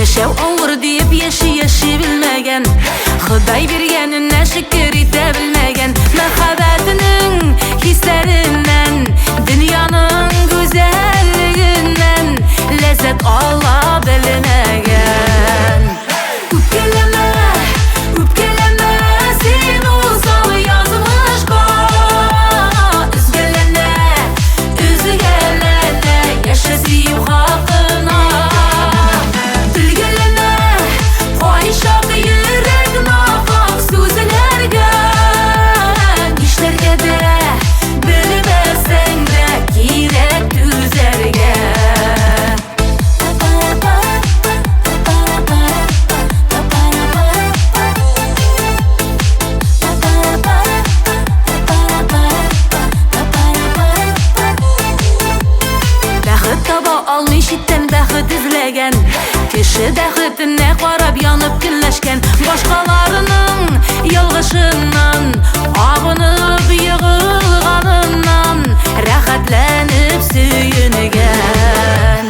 Yaşav ağır deyip yaşı bilmegen, Xuday bergenine şükür ite bilmegen. Merhametinin hislerinden, dünyanın güzelliğinden lezzet Allah bilinegen. Üpkeleme, üpkeleme, sen olsal yazmışka. Üzgelene, yaşasıyım hakkına. Dilgelene, fahişak yürek nafak sözlergen. İşlerge de, bilmezsen de kirek düzergen. Almış itten bəxit izlegen, kişi dəxitine qarab yanıp günləşken. Başqalarının yalğışından, ağınıp yığılğanından, rəxətlənib süyünügen.